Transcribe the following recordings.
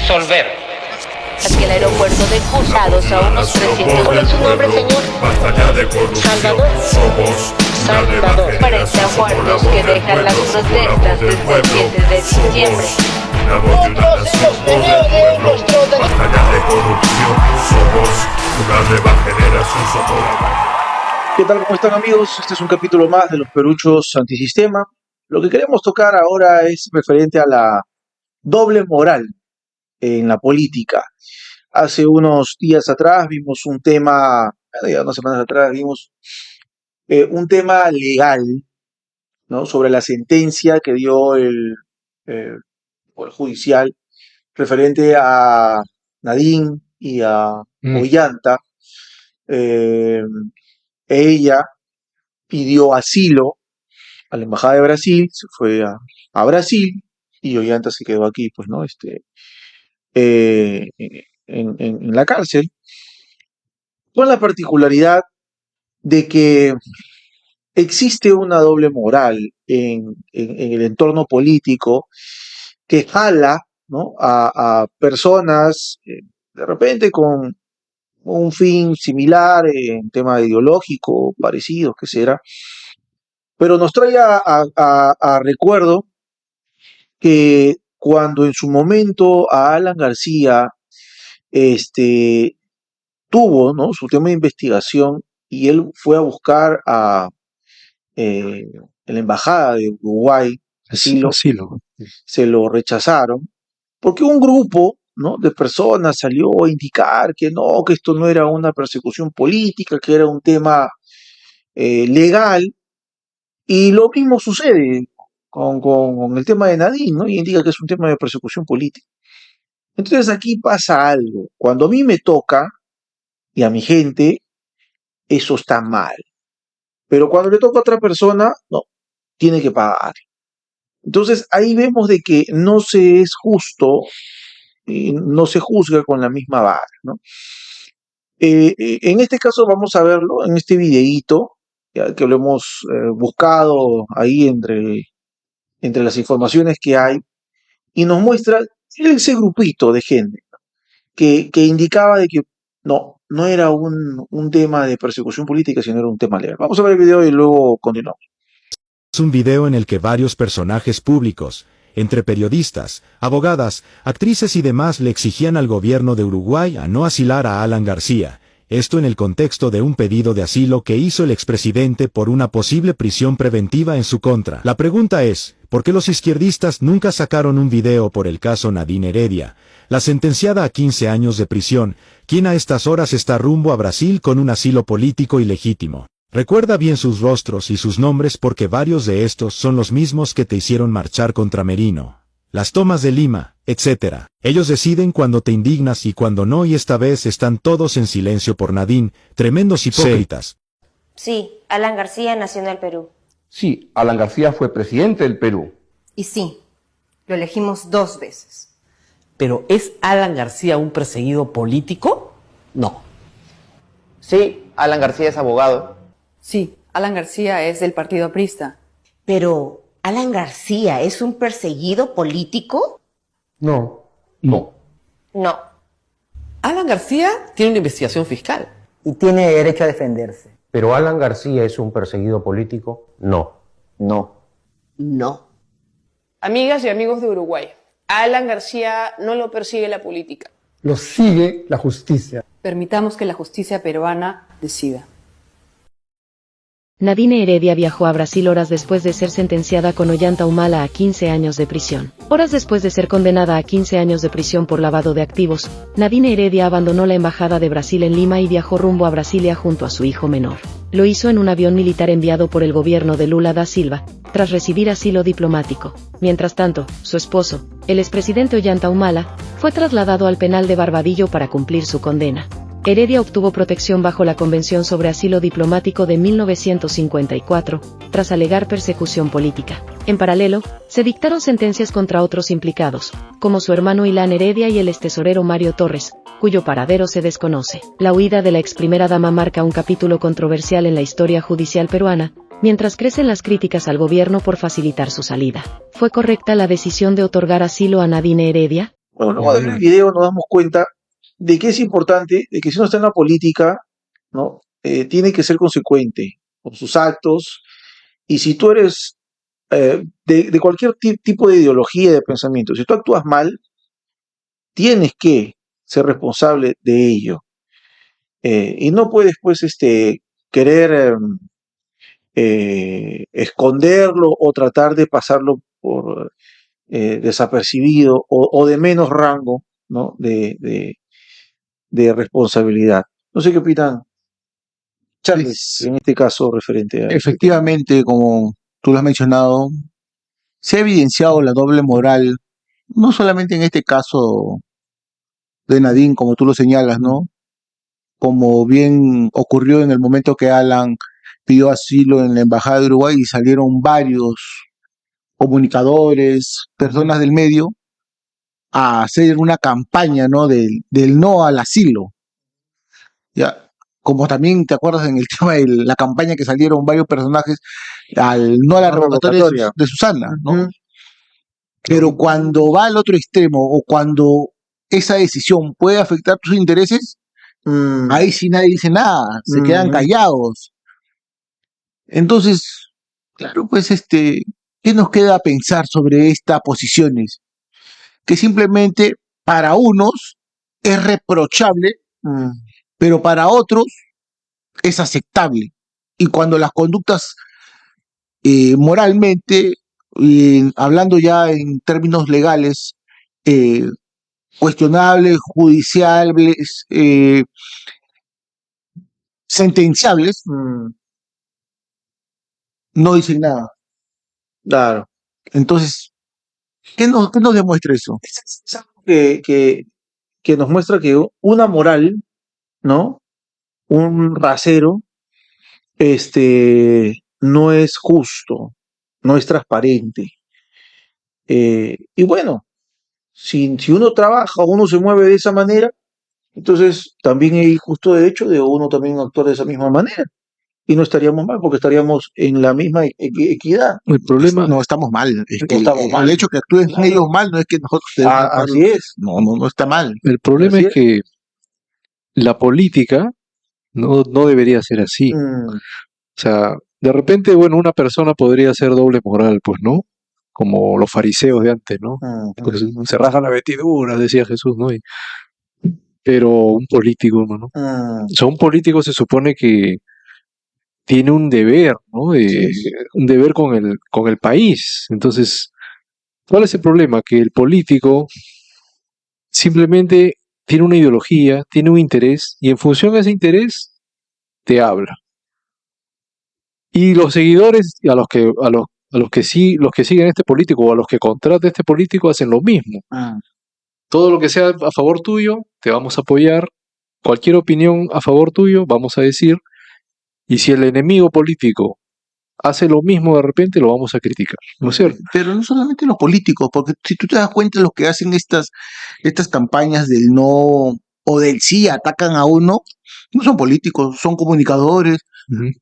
Disolver. Hacia el aeropuerto de Cruzados a unos 300. ¿Cuál es su nombre, señor? Basta ya de corrupción. Salvador. Somos una nueva Salvador. 40 generación. muertos Somos que la voz dejan del las pueblo, protestas somos la voz desde el del 7 de diciembre. Somos la voz de una nación, voz del pueblo. Basta ya de corrupción. Somos una nueva generación. Somos la voz. ¿Qué tal? ¿Cómo están, amigos? Este es un capítulo más de los Peruchos Antisistema. Lo que queremos tocar ahora es referente a la doble moral en la política. Hace unos días atrás vimos un tema, ya unas semanas atrás vimos un tema legal, ¿no? Sobre la sentencia que dio el Poder Judicial referente a Nadine y a Ollanta. Ella pidió asilo a la Embajada de Brasil, se fue a Brasil y Ollanta se quedó aquí, pues, ¿no? En la cárcel, con la particularidad de que existe una doble moral en el entorno político que jala, ¿no? a personas de repente con un fin similar en tema ideológico, parecido, que será, pero nos trae a recuerdo que cuando en su momento a Alan García tuvo, ¿no? su tema de investigación y él fue a buscar a la embajada de Uruguay, asilo, se lo rechazaron, porque un grupo, ¿no? de personas salió a indicar que no, que esto no era una persecución política, que era un tema legal, y lo mismo sucede con el tema de Nadine, ¿no? y indica que es un tema de persecución política. Entonces aquí pasa algo, cuando a mí me toca, y a mi gente, eso está mal. Pero cuando le toca a otra persona, no, tiene que pagar. Entonces ahí vemos de que no se es justo, no se juzga con la misma vara, ¿no? En este caso vamos a verlo en este videíto, ya que lo hemos buscado ahí entre las informaciones que hay, y nos muestra ese grupito de gente que indicaba de que no era un tema de persecución política, sino era un tema legal. Vamos a ver el video y luego continuamos. Es un video en el que varios personajes públicos, entre periodistas, abogadas, actrices y demás, le exigían al gobierno de Uruguay a no asilar a Alan García, esto en el contexto de un pedido de asilo que hizo el expresidente por una posible prisión preventiva en su contra. La pregunta es, ¿por qué los izquierdistas nunca sacaron un video por el caso Nadine Heredia, la sentenciada a 15 años de prisión, quien a estas horas está rumbo a Brasil con un asilo político ilegítimo? Recuerda bien sus rostros y sus nombres porque varios de estos son los mismos que te hicieron marchar contra Merino, las tomas de Lima, etc. Ellos deciden cuando te indignas y cuando no, y esta vez están todos en silencio por Nadine, tremendos hipócritas. Sí, Alan García nació en el Perú. Sí, Alan García fue presidente del Perú. Y sí, lo elegimos 2 veces. ¿Pero es Alan García un perseguido político? No. Sí, Alan García es abogado. Sí, Alan García es del Partido Aprista. Pero, ¿Alan García es un perseguido político? No. No. Alan García tiene una investigación fiscal. Y tiene derecho a defenderse. ¿Pero Alan García es un perseguido político? No. No. Amigas y amigos de Uruguay, a Alan García no lo persigue la política. Lo sigue la justicia. Permitamos que la justicia peruana decida. Nadine Heredia viajó a Brasil horas después de ser sentenciada con Ollanta Humala a 15 años de prisión. Horas después de ser condenada a 15 años de prisión por lavado de activos, Nadine Heredia abandonó la Embajada de Brasil en Lima y viajó rumbo a Brasilia junto a su hijo menor. Lo hizo en un avión militar enviado por el gobierno de Lula da Silva, tras recibir asilo diplomático. Mientras tanto, su esposo, el expresidente Ollanta Humala, fue trasladado al penal de Barbadillo para cumplir su condena. Heredia obtuvo protección bajo la Convención sobre Asilo Diplomático de 1954, tras alegar persecución política. En paralelo, se dictaron sentencias contra otros implicados, como su hermano Ilan Heredia y el extesorero Mario Torres, cuyo paradero se desconoce. La huida de la ex primera dama marca un capítulo controversial en la historia judicial peruana, mientras crecen las críticas al gobierno por facilitar su salida. ¿Fue correcta la decisión de otorgar asilo a Nadine Heredia? Bueno, luego de ver el video nos damos cuenta de que es importante, de que si uno está en la política, ¿no? Tiene que ser consecuente con sus actos, y si tú eres de cualquier tipo de ideología y de pensamiento, si tú actúas mal, tienes que ser responsable de ello. Y no puedes, pues, querer esconderlo o tratar de pasarlo por desapercibido o de menos rango, ¿no? de responsabilidad. No sé qué opinan, Charles, en este caso referente a... Efectivamente, como tú lo has mencionado, se ha evidenciado la doble moral, no solamente en este caso de Nadine, como tú lo señalas, ¿no? Como bien ocurrió en el momento que Alan pidió asilo en la Embajada de Uruguay y salieron varios comunicadores, personas del medio, a hacer una campaña, ¿no? del no al asilo. Ya, como también te acuerdas en el tema de la campaña que salieron varios personajes al no a la revocatoria de Susana, ¿no? Pero cuando va al otro extremo o cuando esa decisión puede afectar tus intereses, ahí sí nadie dice nada, se quedan callados. Entonces, claro, pues ¿qué nos queda pensar sobre estas posiciones? Que simplemente para unos es reprochable, pero para otros es aceptable. Y cuando las conductas moralmente, hablando ya en términos legales, cuestionables, judiciables, sentenciables, no dicen nada. Claro. Entonces, ¿qué nos demuestra eso? Es algo que nos muestra que una moral, ¿no? Un rasero, no es justo, no es transparente. Y bueno, si uno trabaja o uno se mueve de esa manera, entonces también hay justo derecho de uno también actuar de esa misma manera. Y no estaríamos mal, porque estaríamos en la misma equidad. El problema no estamos mal. Es que el hecho que actúen ellos mal no es que nosotros así es. No está mal. El problema es que la política no debería ser así. O sea, de repente, bueno, una persona podría ser doble moral, pues, ¿no? Como los fariseos de antes, ¿no? Pues, se rajan la vestidura, decía Jesús, ¿no? Pero un político, ¿no? O sea, un político se supone que tiene un deber, ¿no? Un deber con el país. Entonces, ¿cuál es el problema? Que el político simplemente tiene una ideología, tiene un interés, y en función de ese interés te habla. Y los seguidores, a los que siguen a este político o a los que contrata a este político hacen lo mismo. Todo lo que sea a favor tuyo, te vamos a apoyar. Cualquier opinión a favor tuyo, vamos a decir. Y si el enemigo político hace lo mismo de repente, lo vamos a criticar, ¿no es cierto? Pero no solamente los políticos, porque si tú te das cuenta, los que hacen estas campañas del no o del sí atacan a uno, no son políticos, son comunicadores,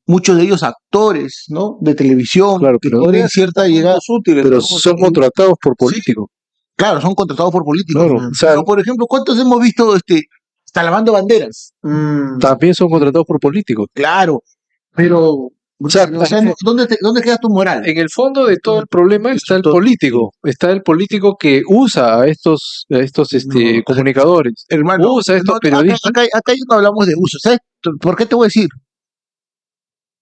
muchos de ellos actores, ¿no? De televisión, claro, que tienen cierta llegada. Pero son contratados por políticos. Sí, claro, son contratados por políticos. Claro, o sea, pero, por ejemplo, ¿cuántos hemos visto hasta lavando banderas? También son contratados por políticos. Claro, pero ¿dónde queda tu moral? En el fondo de todo el problema está el político. Está el político que usa a estos comunicadores. Hermano, usa a estos periodistas. Acá ya no hablamos de uso. ¿Sabes por qué te voy a decir?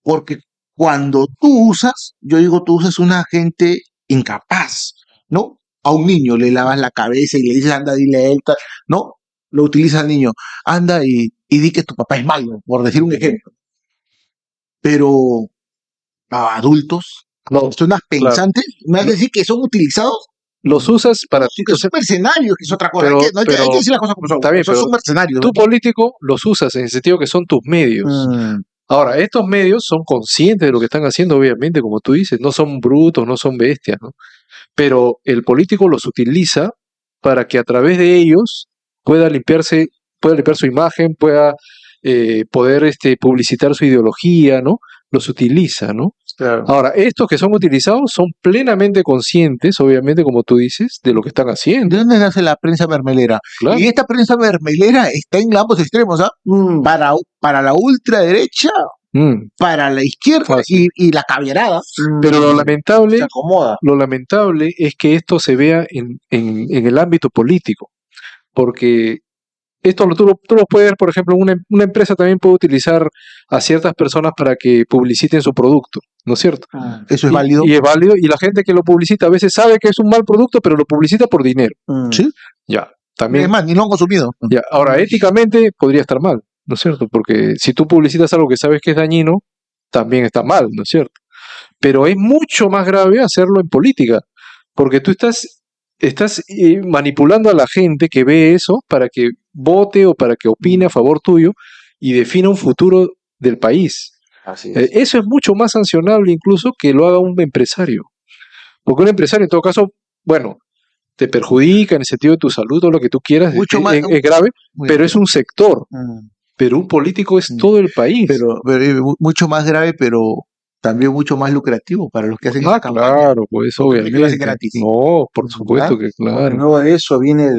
Porque cuando tú usas, yo digo, tú usas una gente incapaz, ¿no? A un niño le lavas la cabeza y le dices, anda, dile a él, ¿no? Lo utiliza al niño. Anda y di que tu papá es malo, por decir un ejemplo. Pero a adultos, personas pensantes, me vas a decir que son utilizados. Los usas para ti. Que son mercenarios, que es otra cosa. Hay que decir las cosas como son. Está bien, son mercenarios. Tú político los usas en el sentido que son tus medios. Ahora, estos medios son conscientes de lo que están haciendo, obviamente, como tú dices. No son brutos, no son bestias, ¿no? Pero el político los utiliza para que a través de ellos pueda limpiar su imagen, pueda poder publicitar su ideología, ¿no? los utiliza, ¿no? Claro. Ahora, estos que son utilizados son plenamente conscientes, obviamente, como tú dices, de lo que están haciendo. ¿De dónde nace la prensa mermelera? Claro. Y esta prensa mermelera está en ambos extremos, ¿ah? Para la ultraderecha, para la izquierda y la caviarada. Pero lo lamentable, Se acomoda. lo lamentable es que esto se vea en el ámbito político, porque esto tú lo puedes ver, por ejemplo, una empresa también puede utilizar a ciertas personas para que publiciten su producto, ¿no es cierto? Eso es válido. Y es válido, y la gente que lo publicita a veces sabe que es un mal producto, pero lo publicita por dinero. Sí. Ya, también. Es más, ni lo han consumido. Ya, ahora, éticamente podría estar mal, ¿no es cierto? Porque si tú publicitas algo que sabes que es dañino, también está mal, ¿no es cierto? Pero es mucho más grave hacerlo en política, porque tú estás manipulando a la gente que ve eso para que vote o para que opine a favor tuyo y defina un futuro del país. Así es. Eso es mucho más sancionable incluso que lo haga un empresario. Porque un empresario, en todo caso, bueno, te perjudica en el sentido de tu salud o lo que tú quieras, es grave, pero es un sector. Pero un político es todo el país. Pero mucho más grave, pero también mucho más lucrativo para los que hacen esta campaña. Claro, pues obviamente. Lo hacen gratis. No, por supuesto que claro. Luego de eso viene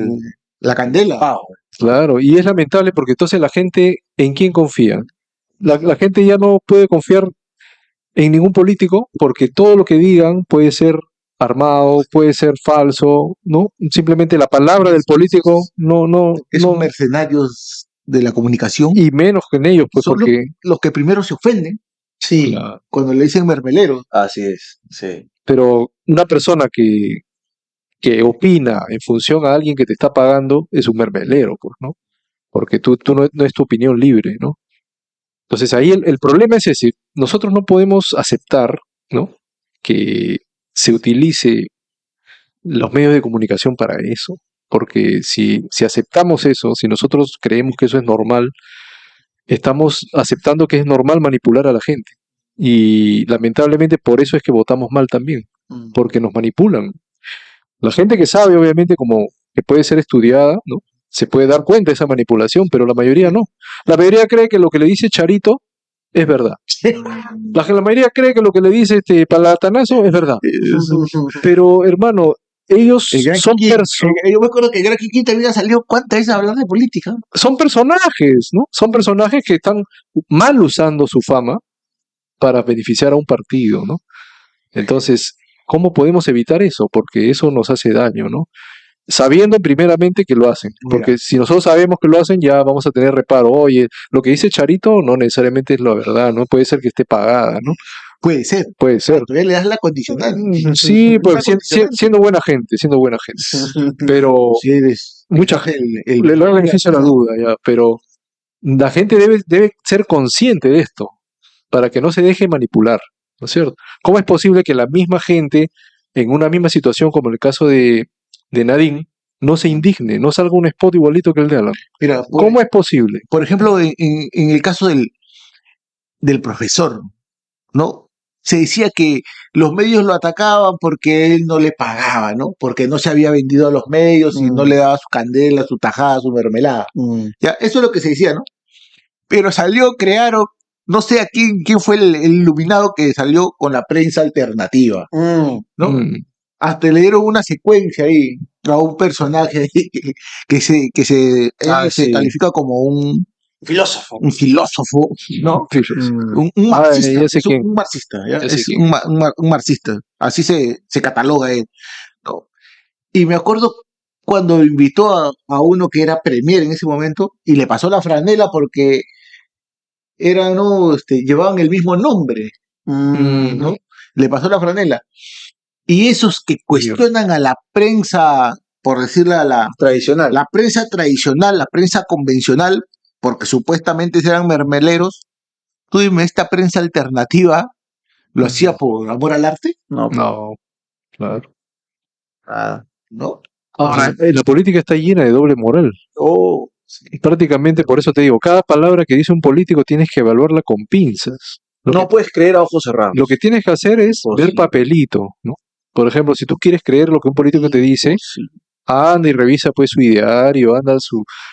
La candela. Claro, y es lamentable porque entonces la gente, ¿en quién confía? La gente ya no puede confiar en ningún político porque todo lo que digan puede ser armado, puede ser falso, ¿no? Simplemente la palabra del político no Son mercenarios de la comunicación. Y menos que en ellos, pues son porque... los que primero se ofenden. Sí. Claro. Cuando le dicen mermelero. Así es, sí. Pero una persona que opina en función a alguien que te está pagando es un mermelero, pues, ¿no? Porque tú no es tu opinión libre, ¿no? Entonces ahí el problema es ese. Nosotros no podemos aceptar, ¿no?, que se utilice los medios de comunicación para eso. Porque si aceptamos eso, si nosotros creemos que eso es normal, estamos aceptando que es normal manipular a la gente. Y lamentablemente por eso es que votamos mal también, porque nos manipulan. La gente que sabe, obviamente, como que puede ser estudiada, ¿no?, se puede dar cuenta de esa manipulación, pero la mayoría no. La mayoría cree que lo que le dice Charito es verdad. La mayoría cree que lo que le dice Palatanazo es verdad. Pero, hermano, ellos son personas. Yo me acuerdo que el Gran Kiki también salió cuántas veces a hablar de política. Son personajes, ¿no? Son personajes que están mal usando su fama para beneficiar a un partido, ¿no? Entonces, ¿cómo podemos evitar eso? Porque eso nos hace daño, ¿no? Sabiendo primeramente que lo hacen. Porque si nosotros sabemos que lo hacen, ya vamos a tener reparo. Oye, lo que dice Charito no necesariamente es la verdad, ¿no? Puede ser que esté pagada, ¿no? Puede ser. Puede ser. Todavía le das la condicional. Sí, pues siendo buena gente. Pero mucha gente le da el beneficio a la duda, ya. Pero la gente debe ser consciente de esto para que no se deje manipular, ¿no es cierto? ¿Cómo es posible que la misma gente, en una misma situación como en el caso de Nadine, no se indigne, no salga un spot igualito que el de Alan? Mira, ¿cómo es posible? Por ejemplo, en el caso del profesor, ¿no? Se decía que los medios lo atacaban porque él no le pagaba, ¿no? Porque no se había vendido a los medios y no le daba su candela, su tajada, su mermelada. Ya, eso es lo que se decía, ¿no? Pero crearon, no sé a quién fue el iluminado que salió con la prensa alternativa, ¿no? Hasta le dieron una secuencia ahí a un personaje que se califica como un filósofo, ¿no? Un marxista, un marxista, ¿ya? Es un marxista, así se cataloga él, ¿no? Y me acuerdo cuando invitó a uno que era premier en ese momento y le pasó la franela porque llevaban el mismo nombre, ¿no? Le pasó la franela. Y esos que cuestionan a la prensa, por decirle tradicional, la prensa tradicional, la prensa convencional, porque supuestamente eran mermeleros, tú dime, ¿esta prensa alternativa lo hacía por amor al arte? No, claro. ¿No? Ahora, la política está llena de doble moral. Y prácticamente por eso te digo, cada palabra que dice un político tienes que evaluarla con pinzas. No puedes creer a ojos cerrados. Lo que tienes que hacer es ver papelito, ¿no? Por ejemplo, si tú quieres creer lo que un político te dice, anda y revisa pues su ideario,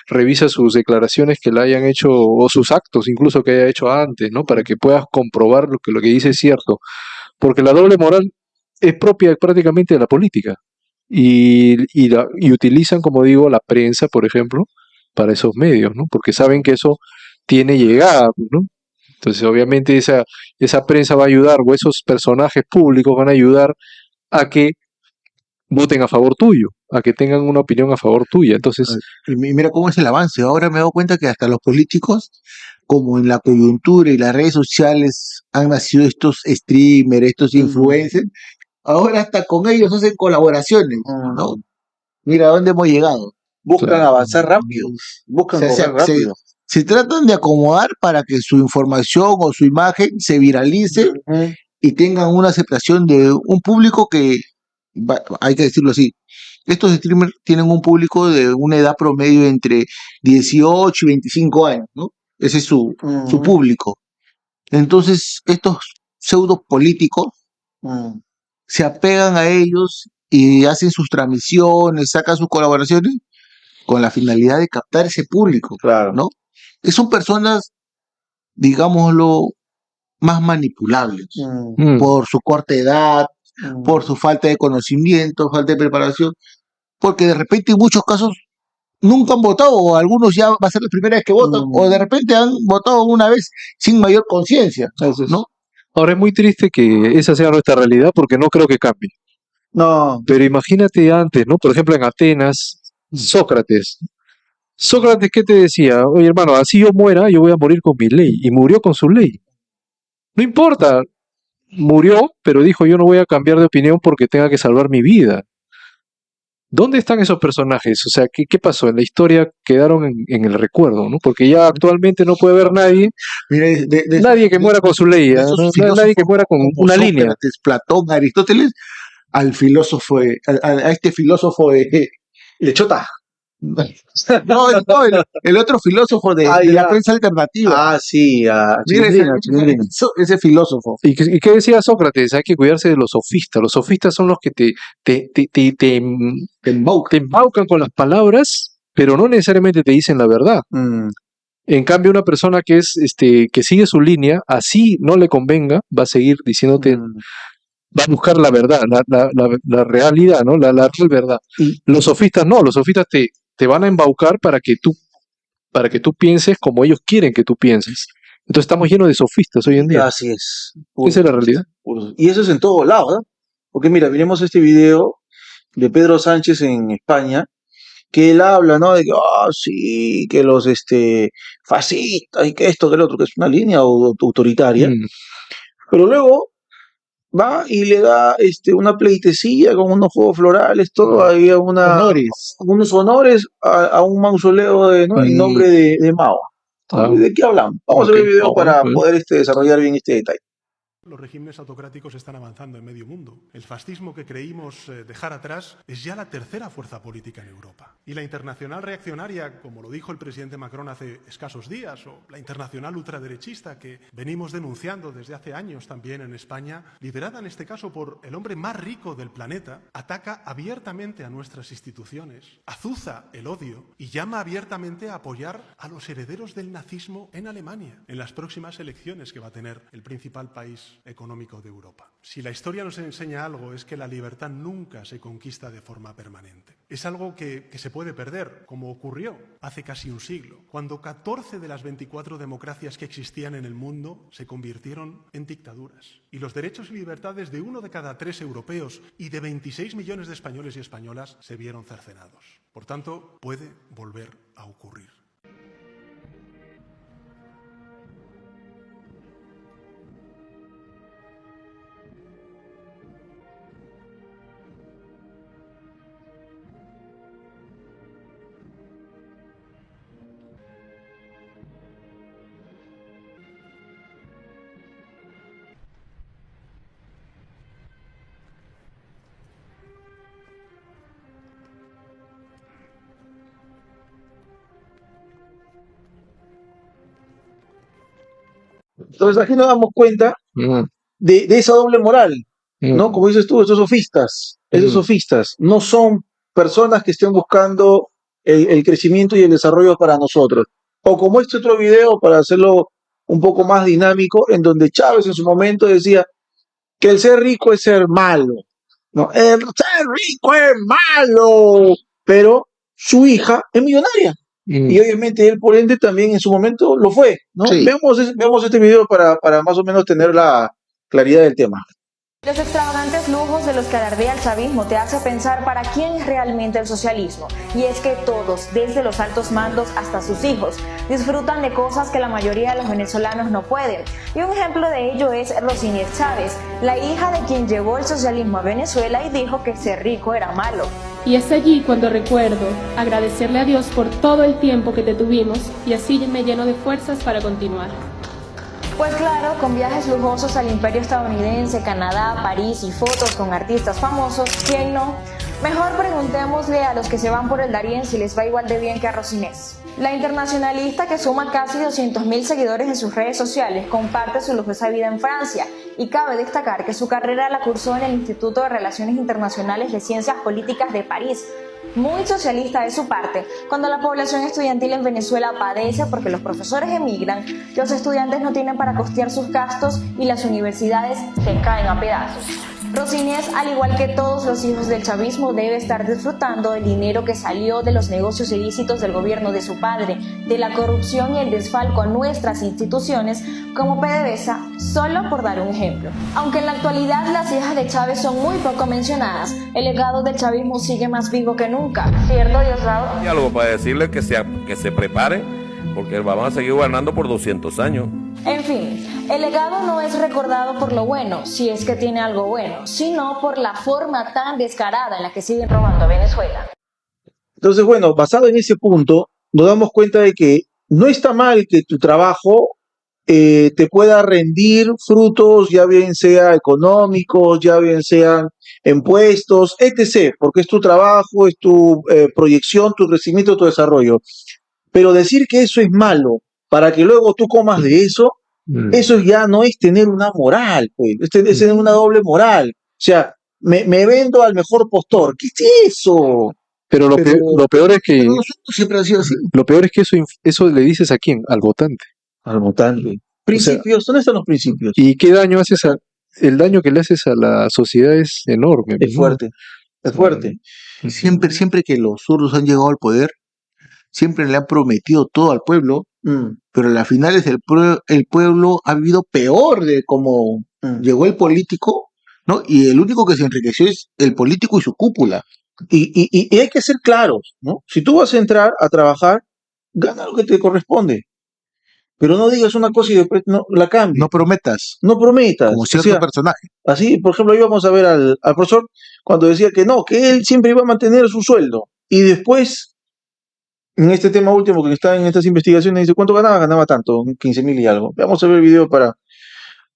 revisa sus declaraciones que le hayan hecho, o sus actos incluso que haya hecho antes, ¿no? Para que puedas comprobar lo que dice es cierto. Porque la doble moral es propia prácticamente de la política. Y utilizan, como digo, la prensa, por ejemplo, para esos medios, ¿no? Porque saben que eso tiene llegada, pues, ¿no? Entonces, obviamente, esa prensa va a ayudar, o esos personajes públicos van a ayudar a que voten a favor tuyo, a que tengan una opinión a favor tuya. Entonces, Y mira cómo es el avance. Ahora me he dado cuenta que hasta los políticos, como en la coyuntura y las redes sociales, han nacido estos streamers, estos influencers. Ahora hasta con ellos hacen colaboraciones, ¿no? Mira a dónde hemos llegado. Buscan avanzar rápido. Buscan O sea, correr rápido. se tratan de acomodar para que su información o su imagen se viralice y tengan una aceptación de un público que, hay que decirlo así, estos streamers tienen un público de una edad promedio entre 18 y 25 años, ¿no? Ese es su público. Entonces, estos pseudo políticos se apegan a ellos y hacen sus transmisiones, sacan sus colaboraciones con la finalidad de captar ese público, ¿no? Son personas, digámoslo, más manipulables por su corta edad, por su falta de conocimiento, falta de preparación, porque de repente en muchos casos nunca han votado, o algunos ya va a ser la primera vez que votan, o de repente han votado una vez sin mayor conciencia, ¿no? ahora es muy triste que esa sea nuestra realidad porque no creo que cambie. No. Pero imagínate antes, ¿no? Por ejemplo, en Atenas, Sócrates. Sócrates, ¿qué te decía? Oye, hermano, así yo muera, yo voy a morir con mi ley. Y murió con su ley. No importa, murió, pero dijo, yo no voy a cambiar de opinión porque tenga que salvar mi vida. ¿Dónde están esos personajes? O sea, ¿qué pasó? En la historia quedaron en el recuerdo, ¿no? Porque ya actualmente no puede haber nadie, nadie que muera con su ley, nadie que muera con una línea. Sócrates, Platón, Aristóteles, al filósofo, a este filósofo de Lechota. No, el otro filósofo de la prensa alternativa. Ah, sí, Mira ese filósofo. ¿Y qué decía Sócrates? Hay que cuidarse de los sofistas. Los sofistas son los que te embaucan con las palabras, pero no necesariamente te dicen la verdad. En cambio, una persona que que sigue su línea, así no le convenga, va a seguir diciéndote, va a buscar la verdad, la realidad, ¿no? La real verdad. Los sofistas no, los sofistas te van a embaucar para que tú pienses como ellos quieren que tú pienses. Entonces estamos llenos de sofistas hoy en día. Así es. Esa es la realidad. Y eso es en todos lados, ¿no? Porque mira, miremos este video de Pedro Sánchez en España, que él habla, ¿no? De que, sí, que los fascistas y que esto, que el otro, que es una línea autoritaria. Pero luego va y le da una pleitesía con unos juegos florales, todo, ahí unos honores a un mausoleo en nombre de Mao. ¿De qué hablamos? Vamos a ver el video para poder desarrollar bien este detalle. Los regímenes autocráticos están avanzando en medio mundo. El fascismo que creímos dejar atrás es ya la tercera fuerza política en Europa. Y la internacional reaccionaria, como lo dijo el presidente Macron hace escasos días, o la internacional ultraderechista que venimos denunciando desde hace años también en España, liderada en este caso por el hombre más rico del planeta, ataca abiertamente a nuestras instituciones, azuza el odio y llama abiertamente a apoyar a los herederos del nazismo en Alemania en las próximas elecciones que va a tener el principal país económico de Europa. Si la historia nos enseña algo es que la libertad nunca se conquista de forma permanente. Es algo que se puede perder, como ocurrió hace casi un siglo, cuando 14 de las 24 democracias que existían en el mundo se convirtieron en dictaduras. Y los derechos y libertades de 1 de cada 3 europeos y de 26 millones de españoles y españolas se vieron cercenados. Por tanto, puede volver a ocurrir. Entonces aquí nos damos cuenta de esa doble moral, ¿no? Como dices tú, esos sofistas no son personas que estén buscando el crecimiento y el desarrollo para nosotros. O como este otro video, para hacerlo un poco más dinámico, en donde Chávez en su momento decía que el ser rico es ser malo. No, el ser rico es malo, pero su hija es millonaria. Y obviamente él, por ende, también en su momento lo fue, ¿no? Sí. Veamos este video para más o menos tener la claridad del tema. Los extravagantes lujos de los que alardea el chavismo te hace pensar para quién es realmente el socialismo. Y es que todos, desde los altos mandos hasta sus hijos, disfrutan de cosas que la mayoría de los venezolanos no pueden. Y un ejemplo de ello es Rosinés Chávez, la hija de quien llevó el socialismo a Venezuela y dijo que ser rico era malo. Y es allí cuando recuerdo agradecerle a Dios por todo el tiempo que te tuvimos y así me lleno de fuerzas para continuar. Pues claro, con viajes lujosos al imperio estadounidense, Canadá, París y fotos con artistas famosos, ¿quién no? Mejor preguntémosle a los que se van por el Darién si les va igual de bien que a Rosinés. La internacionalista, que suma casi 200.000 seguidores en sus redes sociales, comparte su lujosa vida en Francia, y cabe destacar que su carrera la cursó en el Instituto de Relaciones Internacionales de Ciencias Políticas de París. Muy socialista de su parte, cuando la población estudiantil en Venezuela padece porque los profesores emigran, los estudiantes no tienen para costear sus gastos y las universidades se caen a pedazos. Rosinés, al igual que todos los hijos del chavismo, debe estar disfrutando del dinero que salió de los negocios ilícitos del gobierno de su padre, de la corrupción y el desfalco a nuestras instituciones, como PDVSA, solo por dar un ejemplo. Aunque en la actualidad las hijas de Chávez son muy poco mencionadas, el legado del chavismo sigue más vivo que nunca. ¿Cierto, Diosdado? Y algo para decirle que se prepare, porque vamos a seguir gobernando por 200 años. En fin, el legado no es recordado por lo bueno, si es que tiene algo bueno, sino por la forma tan descarada en la que siguen robando a Venezuela. Entonces, bueno, basado en ese punto, nos damos cuenta de que no está mal que tu trabajo te pueda rendir frutos, ya bien sea económicos, ya bien sean impuestos, etc., porque es tu trabajo, es tu proyección, tu crecimiento, tu desarrollo. Pero decir que eso es malo para que luego tú comas de eso, eso ya no es tener una moral, pues, es tener una doble moral. O sea, me vendo al mejor postor. ¿Qué es eso? Pero lo peor es que siempre ha sido así. Lo peor es que eso le dices a quién, al votante. Al votante. Principios, ¿dónde están los principios? ¿Y qué daño haces el daño que le haces a la sociedad es enorme? Es fuerte, es fuerte. Siempre que los zurdos han llegado al poder, siempre le han prometido todo al pueblo, pero a las finales el pueblo ha vivido peor de cómo llegó el político, ¿no? Y el único que se enriqueció es el político y su cúpula. Y hay que ser claros, ¿no? Si tú vas a entrar a trabajar, gana lo que te corresponde. Pero no digas una cosa y después no la cambies. No prometas. No prometas. Como cierto personaje. Así, por ejemplo, íbamos a ver al profesor cuando decía que no, que él siempre iba a mantener su sueldo. Y después, en este tema último que está en estas investigaciones, dice, ¿cuánto ganaba? Ganaba tanto, 15.000 y algo. Vamos a ver el video para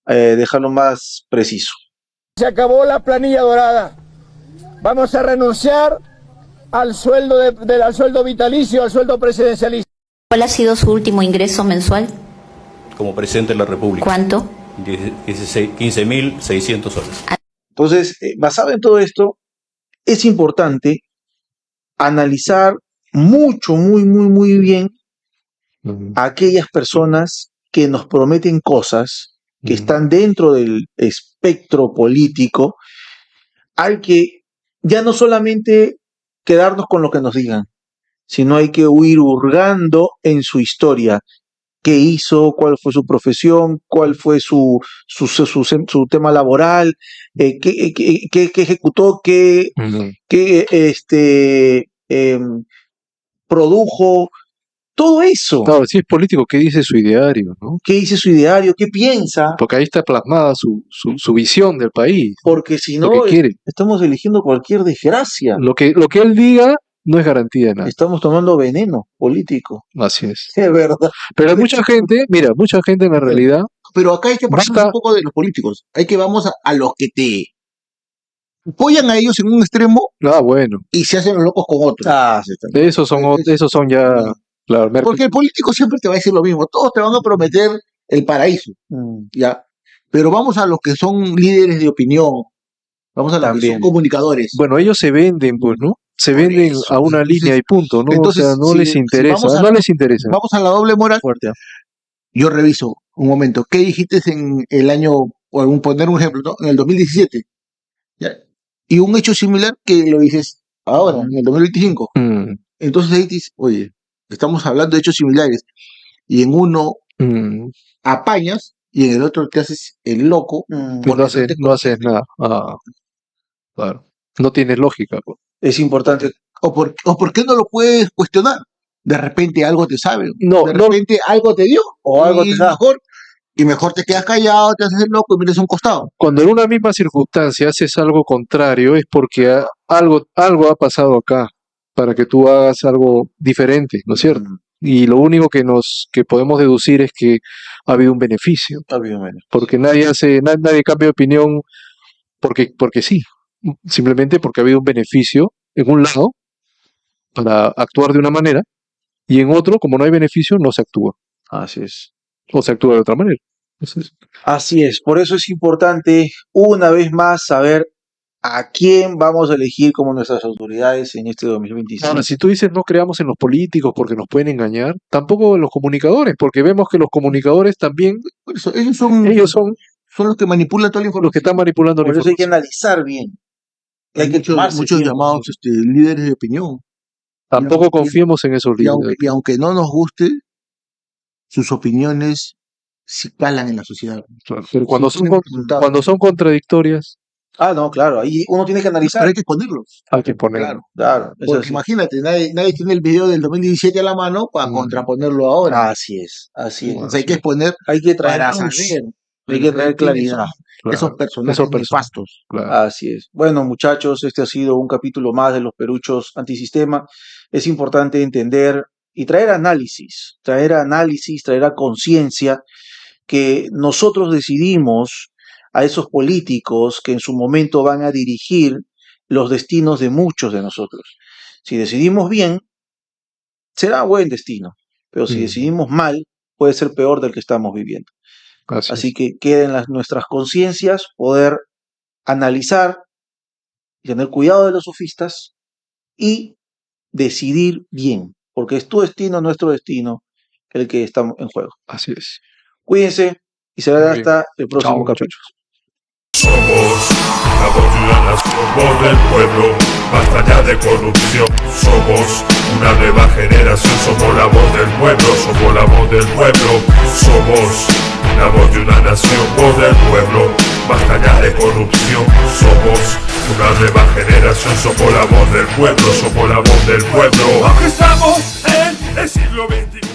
dejarlo más preciso. Se acabó la planilla dorada. Vamos a renunciar al sueldo al sueldo vitalicio, al sueldo presidencialista. ¿Cuál ha sido su último ingreso mensual? Como presidente de la República. ¿Cuánto? 15.600 soles. Entonces, basado en todo esto, es importante analizar muy bien a aquellas personas que nos prometen cosas que están dentro del espectro político, hay que ya no solamente quedarnos con lo que nos digan, sino hay que huir hurgando en su historia. ¿Qué hizo? ¿Cuál fue su profesión? ¿Cuál fue su tema laboral? ¿Qué ejecutó? ¿Qué produjo? Todo eso. Claro, si es político, ¿qué dice su ideario, no? ¿Qué dice su ideario? ¿Qué piensa? Porque ahí está plasmada su visión del país. Porque si no, estamos eligiendo cualquier desgracia. Lo que él diga no es garantía de nada. Estamos tomando veneno político. Así es. Es verdad. Pero hay mucha gente, mucha gente en la realidad. Pero acá hay que pasar un poco de los políticos. Hay que vamos a los que te apoyan a ellos en un extremo. Bueno. Y se hacen los locos con otros. Esos son ya. Claro, porque el político siempre te va a decir lo mismo. Todos te van a prometer el paraíso. Ya. Pero vamos a los que son líderes de opinión. Vamos a los que son comunicadores. Bueno, ellos se venden, pues, ¿no? se venden a una línea y punto, ¿no? Entonces, o sea, no si- les si interesa, vamos a- no les interesa. Vamos a la doble moral. Fuerte. Yo reviso un momento. ¿Qué dijiste en el año, poner un ejemplo, ¿no? En el 2017? ¿Ya? Y un hecho similar que lo dices ahora, en el 2025. Entonces ahí dices, oye, estamos hablando de hechos similares. Y en uno apañas y en el otro te haces el loco. No haces nada. Ah, claro. No tienes lógica. Pues. Es importante. ¿O por qué no lo puedes cuestionar? De repente algo te sabe. No, de repente algo te dio. O algo te sabe. Mejor te quedas callado, te haces el loco y miras a un costado. Cuando en una misma circunstancia haces algo contrario es porque algo ha pasado acá para que tú hagas algo diferente, ¿no es cierto? Y lo único que podemos deducir es que ha habido un beneficio. Ha habido un beneficio. Porque nadie cambia de opinión porque sí. Simplemente porque ha habido un beneficio en un lado para actuar de una manera y en otro, como no hay beneficio, no se actúa. Así es. O se actúa de otra manera. Entonces, así es. Por eso es importante, una vez más, saber a quién vamos a elegir como nuestras autoridades en este 2025. ahora, si tú dices no creamos en los políticos porque nos pueden engañar, tampoco en los comunicadores, porque vemos que los comunicadores también, ellos son los que manipulan toda la información. Los que están manipulando la Por eso hay que información. analizar bien. Hay muchos llamados líderes de opinión. Tampoco confiemos en esos líderes. Y aunque no nos guste, sus opiniones sí calan en la sociedad. Pero cuando Sí son, tienen resultados. cuando son contradictorias, Ah, no, claro. Ahí uno tiene que analizar. Pero hay que ponerlos. hay que ponerlo. Claro. Es Porque así. imagínate, nadie tiene el video del 2017 a la mano para contraponerlo ahora. Así es. Así es. Entonces hay que exponer Hay que traer para luz. saber. Hay que traer claridad. Esos personajes nefastos. Así es. Bueno, muchachos, este ha sido un capítulo más de los Peruchos Antisistema. Es importante entender y traer análisis, traer a conciencia que nosotros decidimos a esos políticos que en su momento van a dirigir los destinos de muchos de nosotros. Si decidimos bien, será buen destino, pero si decidimos mal, puede ser peor del que estamos viviendo. Así que queden nuestras conciencias, poder analizar y tener cuidado de los sofistas y decidir bien, porque es tu destino, nuestro destino, el que está en juego. Así es. Cuídense y será Muy bien. hasta el próximo Chao, capítulo. Somos la voz de una nación, voz del pueblo, basta ya de corrupción. Somos una nueva generación, somos la voz del pueblo, somos la voz del pueblo. Somos la voz de una nación, voz del pueblo, basta ya de corrupción. Somos una nueva generación, somos la voz del pueblo, somos la voz del pueblo. Aunque estamos en el siglo XXIV.